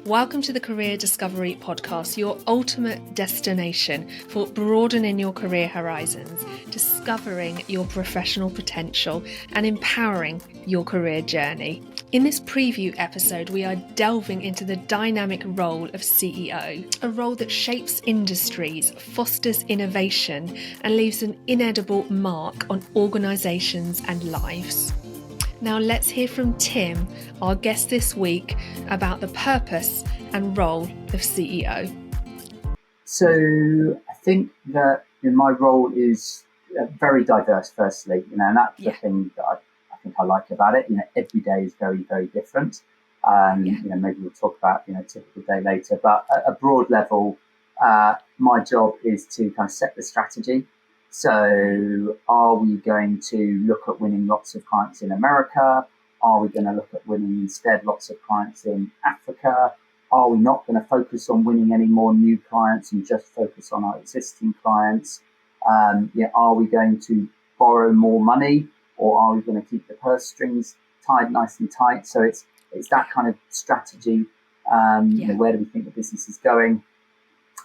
Welcome to the Career Discovery Podcast, your ultimate destination for broadening your career horizons, discovering your professional potential, and empowering your career journey. In this preview episode, we are delving into the dynamic role of CEO, a role that shapes industries, fosters innovation, and leaves an indelible mark on organisations and lives. Now let's hear from Tim, our guest this week, about the purpose and role of CEO. So I think that my role is very diverse, firstly, and that's the thing that I think I like about it. Every day is very, very different. Maybe we'll talk about, a typical day later, but at a broad level, my job is to kind of set the strategy. So are we going to look at winning lots of clients in America? Are we going to look at winning instead lots of clients in Africa? Are we not going to focus on winning any more new clients and just focus on our existing clients? Are we going to borrow more money, or are we going to keep the purse strings tied nice and tight? So it's that kind of strategy. Where do we think the business is going?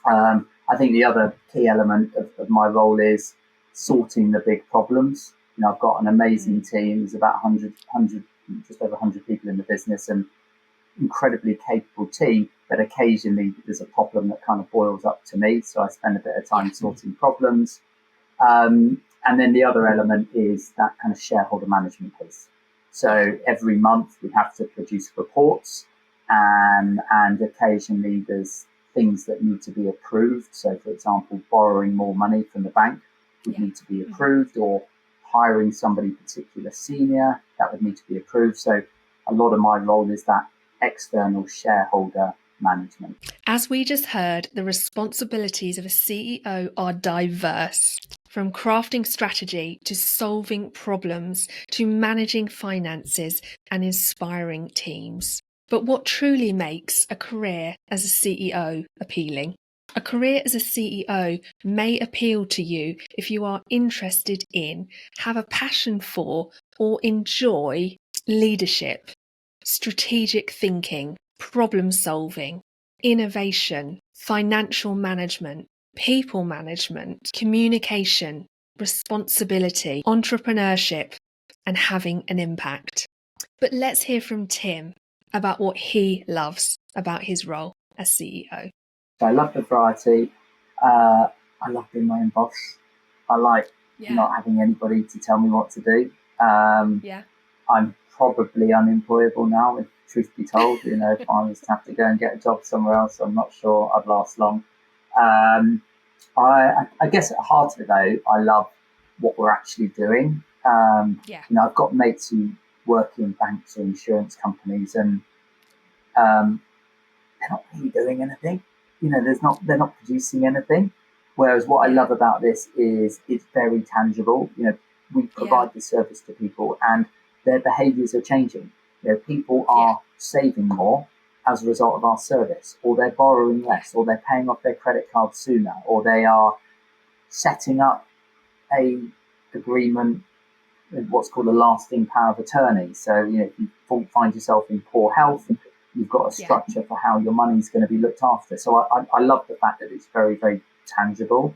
I think the other key element of my role is sorting the big problems. I've got an amazing team. There's about 100, just over 100 people in the business, and incredibly capable team. But occasionally there's a problem that kind of boils up to me, so I spend a bit of time sorting problems. And then the other element is that kind of shareholder management piece. So every month we have to produce reports, and occasionally there's things that need to be approved. So, for example, borrowing more money from the bank would need to be approved, or hiring somebody particular senior, that would need to be approved. So a lot of my role is that external shareholder management. As we just heard, the responsibilities of a CEO are diverse. From crafting strategy to solving problems to managing finances and inspiring teams. But what truly makes a career as a CEO appealing? A career as a CEO may appeal to you if you are interested in, have a passion for, or enjoy leadership, strategic thinking, problem solving, innovation, financial management, people management, communication, responsibility, entrepreneurship, and having an impact. But let's hear from Tim about what he loves about his role as CEO. So I love the variety. I love being my own boss. I like not having anybody to tell me what to do. I'm probably unemployable now, if truth be told. If I was to have to go and get a job somewhere else, I'm not sure I'd last long. I guess at the heart of it, though, I love what we're actually doing. I've got mates who work in banks or insurance companies, and they're not really doing anything. They're not producing anything. Whereas what I love about this is it's very tangible. We provide the service to people, and their behaviours are changing. People are saving more as a result of our service, or they're borrowing less, or they're paying off their credit card sooner, or they are setting up a agreement with what's called a lasting power of attorney. So, if you find yourself in poor health, you've got a structure for how your money's going to be looked after. So I love the fact that it's very, very tangible.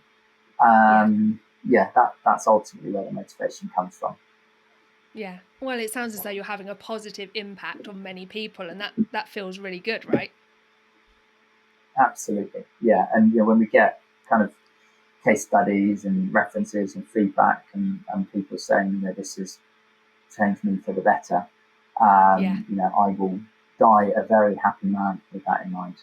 That's ultimately where the motivation comes from. Yeah. Well, it sounds as though you're having a positive impact on many people, and that feels really good, right? Absolutely. Yeah. And when we get kind of case studies and references and feedback and people saying, this has changed me for the better, I will die a very happy man with that in mind.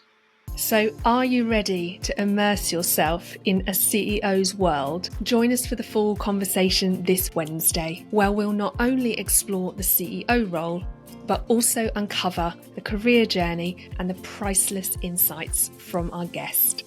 So are you ready to immerse yourself in a CEO's world? Join us for the full conversation this Wednesday, where we'll not only explore the CEO role, but also uncover the career journey and the priceless insights from our guest.